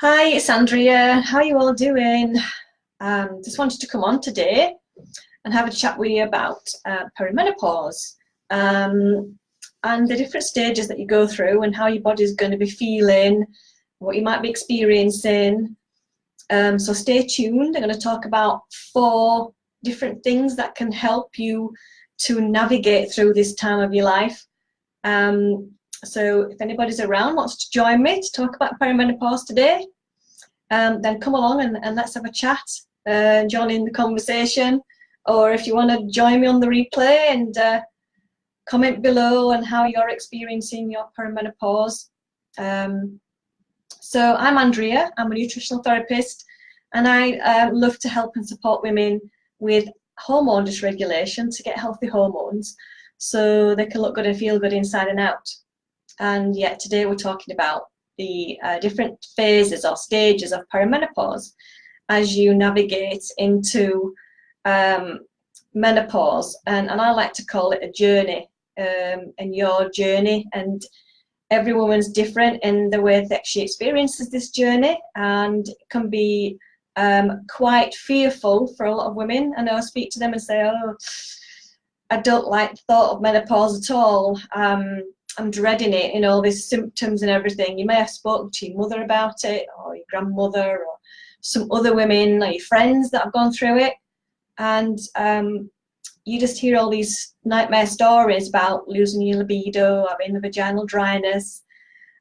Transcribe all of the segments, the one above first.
Hi, it's Andrea. How are you all doing? Just wanted to come on today and have a chat with you about perimenopause and the different stages that you go through and how your body's going to be feeling, what you might be experiencing. So stay tuned. I'm going to talk about 4 different things that can help you to navigate through this time of your life. So if anybody's around, wants to join me to talk about perimenopause today, then come along and let's have a chat, join in the conversation. Or if you want to join me on the replay and comment below on how you're experiencing your perimenopause. So I'm Andrea, I'm a nutritional therapist, and I love to help and support women with hormone dysregulation to get healthy hormones so they can look good and feel good inside and out. And yet today we're talking about the different phases or stages of perimenopause as you navigate into menopause. And I like to call it a journey, and your journey, and every woman's different in the way that she experiences this journey, and it can be quite fearful for a lot of women. I know I speak to them and say, oh, I don't like the thought of menopause at all. I'm dreading it, you know, all these symptoms and everything. You may have spoken to your mother about it, or your grandmother, or some other women, or your friends that have gone through it. And you just hear all these nightmare stories about losing your libido, having the vaginal dryness,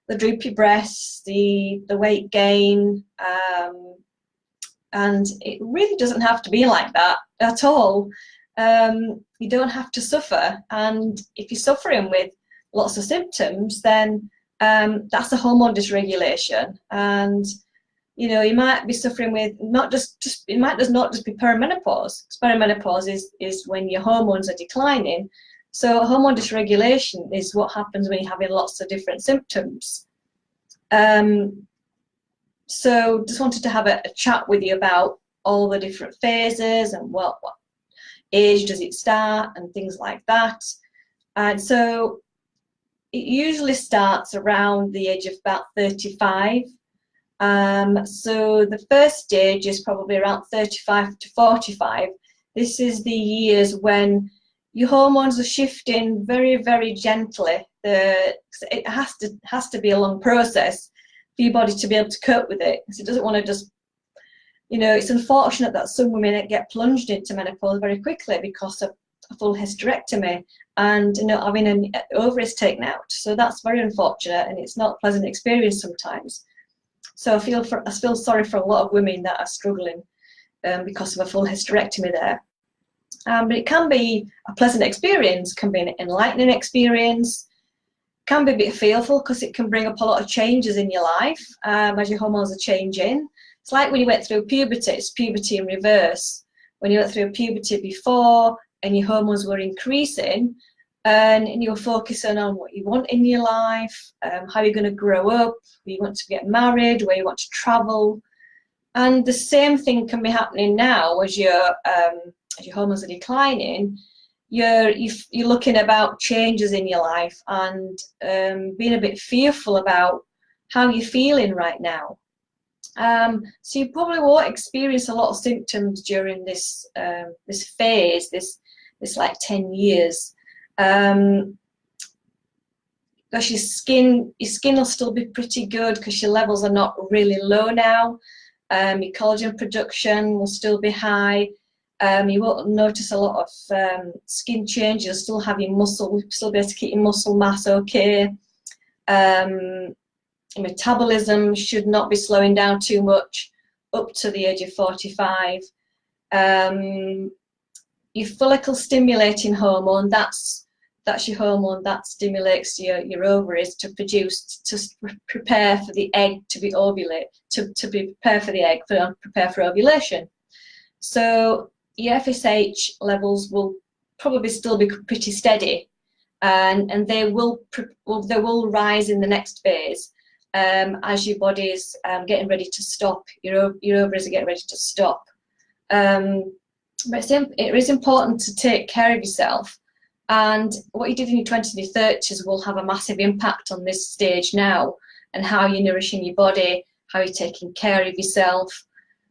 the droopy breasts, the weight gain. And it really doesn't have to be like that at all. You don't have to suffer. And if you're suffering with lots of symptoms, then that's a hormone dysregulation. And you know, you might be suffering with it might not just be perimenopause. Perimenopause is when your hormones are declining. So hormone dysregulation is what happens when you're having lots of different symptoms. So just wanted to have a chat with you about all the different phases and what age does it start and things like that. And so it usually starts around the age of about 35. So the first stage is probably around 35 to 45. This is the years when your hormones are shifting very, very gently. It has to be a long process for your body to be able to cope with it. So it doesn't want to just, you know, it's unfortunate that some women get plunged into menopause very quickly because of a full hysterectomy and, you know, having an ovaries taken out. So that's very unfortunate, and it's not a pleasant experience sometimes. So I feel sorry for a lot of women that are struggling because of a full hysterectomy there. But it can be a pleasant experience, can be an enlightening experience, can be a bit fearful because it can bring up a lot of changes in your life as your hormones are changing. It's like when you went through puberty, it's puberty in reverse. When you went through puberty before and your hormones were increasing, and you're focusing on what you want in your life, how you're going to grow up, where you want to get married, where you want to travel. And the same thing can be happening now as your hormones are declining. You're looking about changes in your life and being a bit fearful about how you're feeling right now. So you probably won't experience a lot of symptoms during this phase, this like 10 years. Because your skin will still be pretty good because your levels are not really low now. Your collagen production will still be high. You won't notice a lot of skin change. You'll still have your muscle, you'll still be able to keep your muscle mass okay. Metabolism should not be slowing down too much up to the age of 45. Your follicle stimulating hormone, that's your hormone that stimulates your ovaries to produce, to prepare for the egg to be ovulate, to be prepare for the egg, prepare for ovulation. So your FSH levels will probably still be pretty steady, and they will rise in the next phase as your body is getting ready to stop. Your ovaries are getting ready to stop. But it is important to take care of yourself, and what you did in your 20s and your 30s will have a massive impact on this stage now, and how you're nourishing your body, how you're taking care of yourself.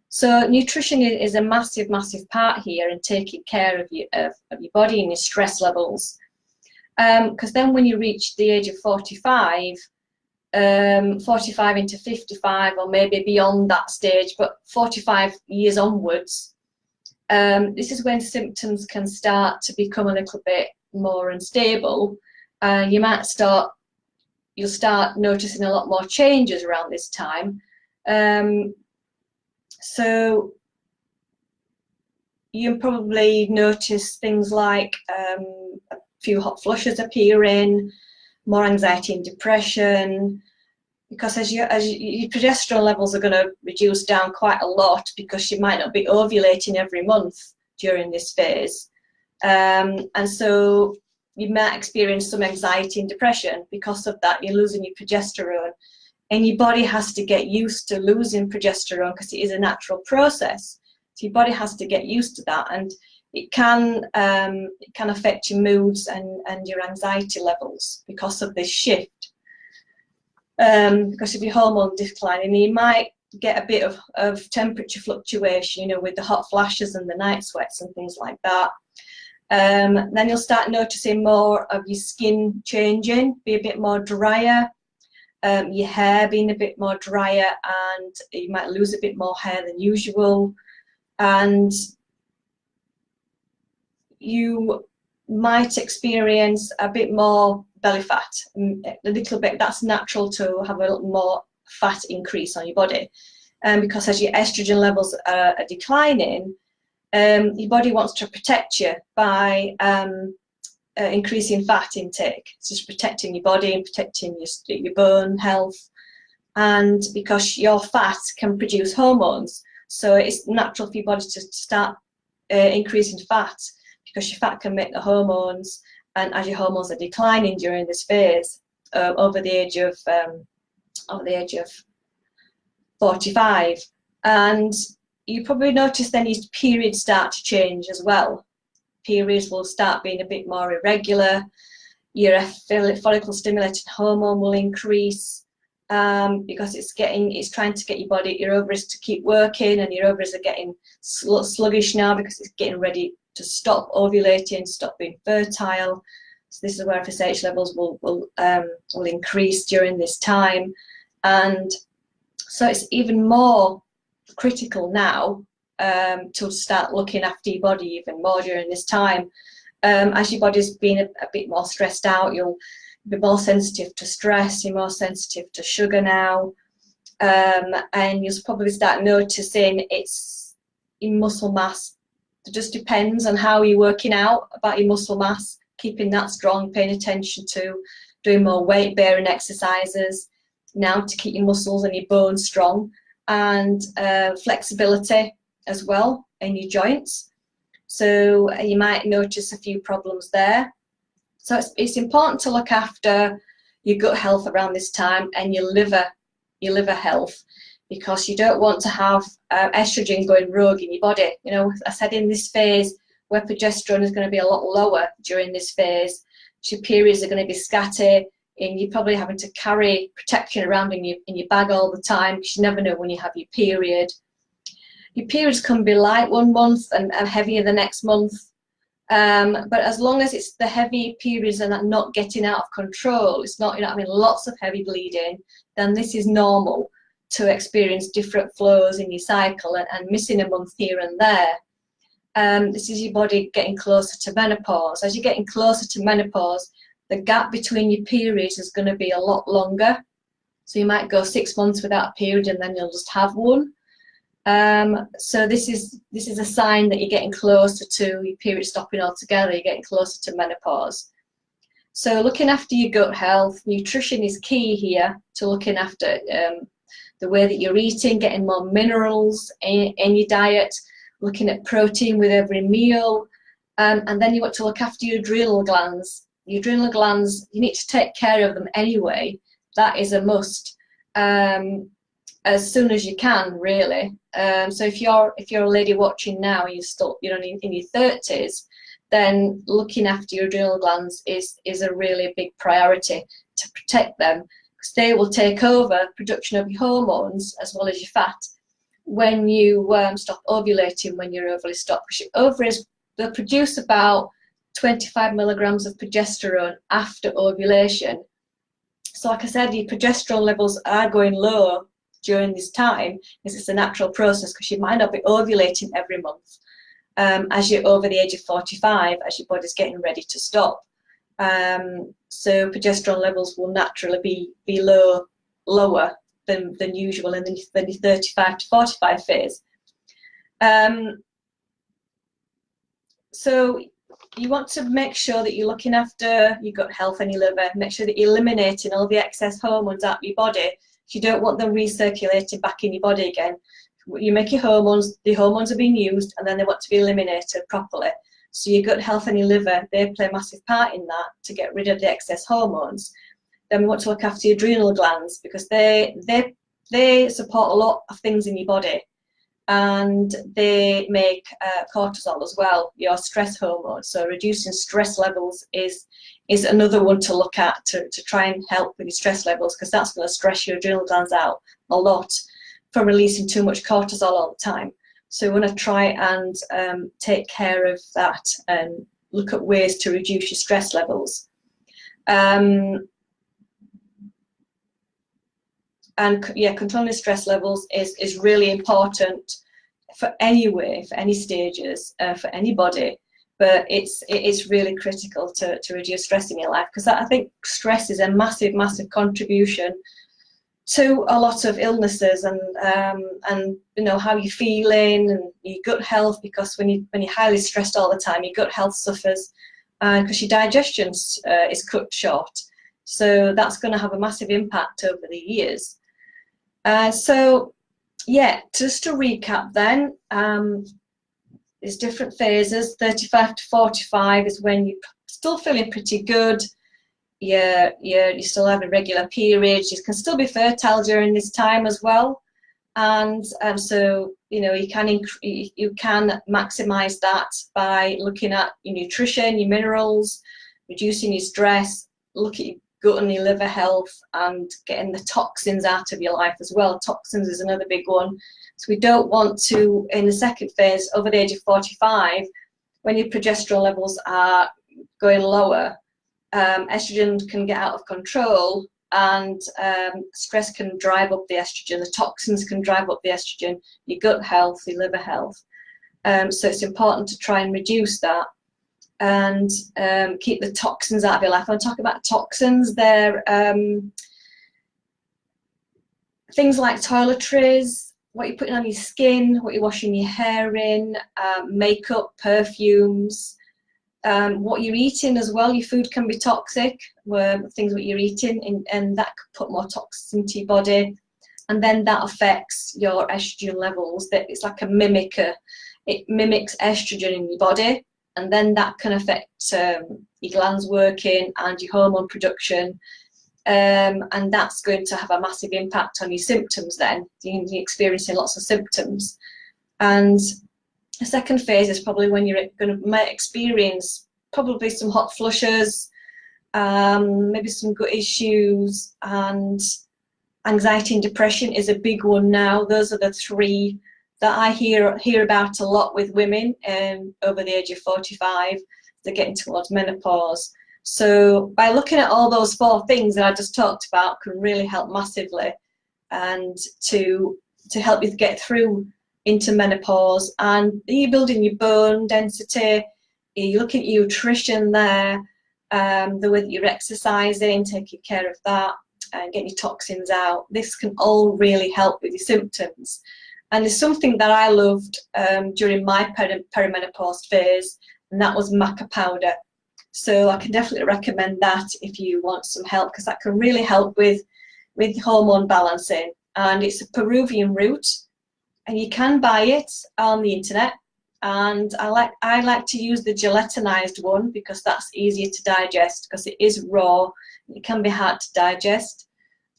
So nutrition is a massive, massive part here in taking care of your body and your stress levels. Because then when you reach the age of 45, 45 into 55, or maybe beyond that stage, but 45 years onwards, this is when symptoms can start to become a little bit more unstable. You'll start noticing a lot more changes around this time. So you'll probably notice things like a few hot flushes appearing, more anxiety and depression, because as your progesterone levels are going to reduce down quite a lot, because you might not be ovulating every month during this phase. And so you might experience some anxiety and depression. Because of that, you're losing your progesterone, and your body has to get used to losing progesterone because it is a natural process. So your body has to get used to that, and it can affect your moods and your anxiety levels because of this shift. Because of your hormone declining, you might get a bit of temperature fluctuation, you know, with the hot flashes and the night sweats and things like that. Then you'll start noticing more of your skin changing, be a bit more drier, your hair being a bit more drier, and you might lose a bit more hair than usual, and you might experience a bit more belly fat, a little bit. That's natural to have a little more fat increase on your body, because as your estrogen levels are declining, your body wants to protect you by increasing fat intake. It's just protecting your body and protecting your bone health, and because your fat can produce hormones, so it's natural for your body to start increasing fat, because your fat can make the hormones, and as your hormones are declining during this phase, over the age of 45, and you probably notice then your periods start to change as well. Periods will start being a bit more irregular. Your follicle stimulating hormone will increase, because it's trying to get your ovaries to keep working, and your ovaries are getting sluggish now because it's getting ready to stop ovulating, stop being fertile. So this is where FSH levels will increase during this time, and so it's even more critical now to start looking after your body even more during this time. As your body's been a bit more stressed out, you'll be more sensitive to stress, you're more sensitive to sugar now, and you'll probably start noticing it's in muscle mass. It just depends on how you're working out about your muscle mass, keeping that strong, paying attention to doing more weight bearing exercises now to keep your muscles and your bones strong, and flexibility as well in your joints. So you might notice a few problems there. So it's important to look after your gut health around this time, and your liver health, because you don't want to have estrogen going rogue in your body. You know, I said in this phase where progesterone is going to be a lot lower during this phase, your periods are going to be scattered, and you're probably having to carry protection around in your bag all the time, because you never know when you have your period. Your periods can be light one month and heavier the next month, but as long as it's the heavy periods and not getting out of control, it's not, you know, having lots of heavy bleeding, then this is normal to experience different flows in your cycle and missing a month here and there. This is your body getting closer to menopause. As you're getting closer to menopause, the gap between your periods is going to be a lot longer. So you might go 6 months without a period, and then you'll just have one. So this is a sign that you're getting closer to your period stopping altogether. You're getting closer to menopause. So looking after your gut health, nutrition is key here to looking after the way that you're eating, getting more minerals in your diet, looking at protein with every meal, and then you want to look after your adrenal glands. Your adrenal glands, you need to take care of them anyway. That is a must, as soon as you can, really. So if you're a lady watching now, you're still, you know, in your 30s, then looking after your adrenal glands is a really big priority to protect them, because they will take over production of your hormones as well as your fat when you stop ovulating, when your ovaries stop. Because your ovaries, they'll produce about 25 milligrams of progesterone after ovulation. So like I said, your progesterone levels are going low during this time, because it's a natural process, because you might not be ovulating every month as you're over the age of 45, as your body's getting ready to stop. So progesterone levels will naturally be lower than usual in the 35 to 45 phase. So you want to make sure that you're looking after your gut health and your liver. Make sure that you're eliminating all the excess hormones out of your body. If you don't want them recirculating back in your body again, you make your hormones, the hormones are being used, and then they want to be eliminated properly. So your gut health and your liver, they play a massive part in that, to get rid of the excess hormones. Then we want to look after your adrenal glands, because they support a lot of things in your body, and they make cortisol as well, your stress hormone. So reducing stress levels is another one to look at, to try and help with your stress levels, because that's going to stress your adrenal glands out a lot from releasing too much cortisol all the time. So we want to try and take care of that and look at ways to reduce your stress levels. And yeah, controlling stress levels is really important for any stages, for anybody. But it's really critical to reduce stress in your life, because I think stress is a massive contribution to a lot of illnesses, and you know, how you're feeling and your gut health, because when you're highly stressed all the time, your gut health suffers, because your digestion is cut short. So that's going to have a massive impact over the years. So yeah, just to recap then, there's different phases. 35 to 45 is when you're still feeling pretty good. You still have a regular period. You can still be fertile during this time as well, and so you know, you can maximize that by looking at your nutrition, your minerals, reducing your stress, look at your gut and your liver health, and getting the toxins out of your life as well. Toxins is another big one. So we don't want to, in the second phase, over the age of 45, when your progesterone levels are going lower, estrogen can get out of control, and stress can drive up the estrogen. The toxins can drive up the estrogen, your gut health, your liver health. So it's important to try and reduce that, and keep the toxins out of your life. When I talk about toxins, they're things like toiletries, what you're putting on your skin, what you're washing your hair in, makeup, perfumes, what you're eating as well. Your food can be toxic, things what you're eating, and that could put more toxins into your body, and then that affects your estrogen levels. That it's like a mimicker. It mimics estrogen in your body, and then that can affect your glands working and your hormone production, and that's going to have a massive impact on your symptoms. Then you're experiencing lots of symptoms. And the second phase is probably when you're going to experience probably some hot flushes, maybe some gut issues, and anxiety and depression is a big one now. Those are the three that I hear about a lot with women over the age of 45. They're getting towards menopause. So by looking at all those four things that I just talked about can really help massively, and to help you get through into menopause. And you're building your bone density, you're looking at your nutrition there, the way that you're exercising, taking care of that, and getting your toxins out. This can all really help with your symptoms. And there's something that I loved during my perimenopause phase, and that was maca powder. So I can definitely recommend that if you want some help, because that can really help with hormone balancing. And it's a Peruvian root, and you can buy it on the internet. And I like to use the gelatinized one, because that's easier to digest, because it is raw. It can be hard to digest.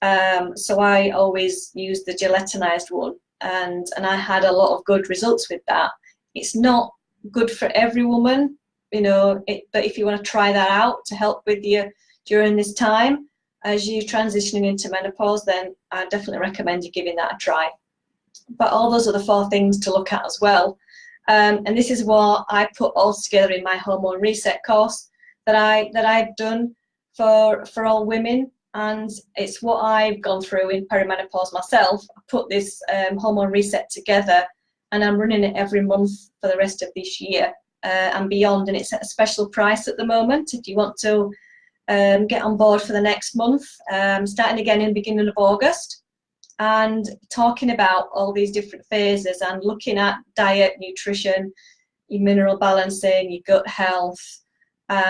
So I always use the gelatinized one, and I had a lot of good results with that. It's not good for every woman, you know, but if you want to try that out to help with you during this time, as you're transitioning into menopause, then I definitely recommend you giving that a try. But all those are the 4 things to look at as well. And this is what I put all together in my hormone reset course that I've done for all women, and it's what I've gone through in perimenopause myself. I put this hormone reset together, and I'm running it every month for the rest of this year and beyond, and it's at a special price at the moment if you want to get on board for the next month, starting again in the beginning of August, and talking about all these different phases and looking at diet, nutrition, your mineral balancing, your gut health,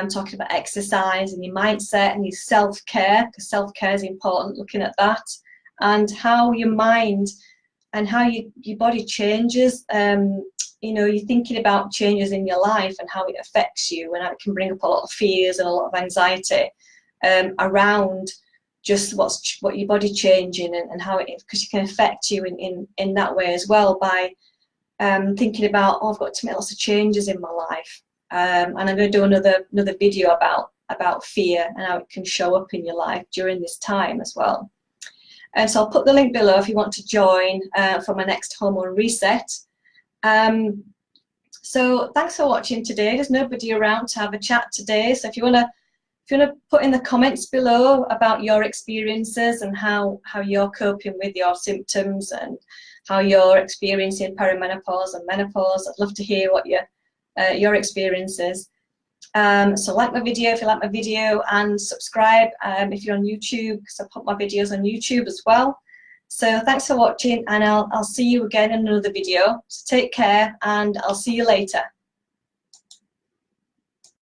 talking about exercise and your mindset and your self-care, because self-care is important, looking at that, and how your mind and how your body changes. You know, you're thinking about changes in your life and how it affects you, and how it can bring up a lot of fears and a lot of anxiety around just what your body changing, and how it, because it can affect you in that way as well, by thinking about, oh, I've got to make lots of changes in my life. And I'm going to do another video about fear and how it can show up in your life during this time as well. And so I'll put the link below if you want to join for my next hormone reset. So thanks for watching today. There's nobody around to have a chat today, so if you want to put in the comments below about your experiences and how you're coping with your symptoms and how you're experiencing perimenopause and menopause, I'd love to hear what your experiences. So like my video if you like my video, and subscribe if you're on YouTube, because I put my videos on YouTube as well. So thanks for watching, and I'll see you again in another video. So take care, and I'll see you later.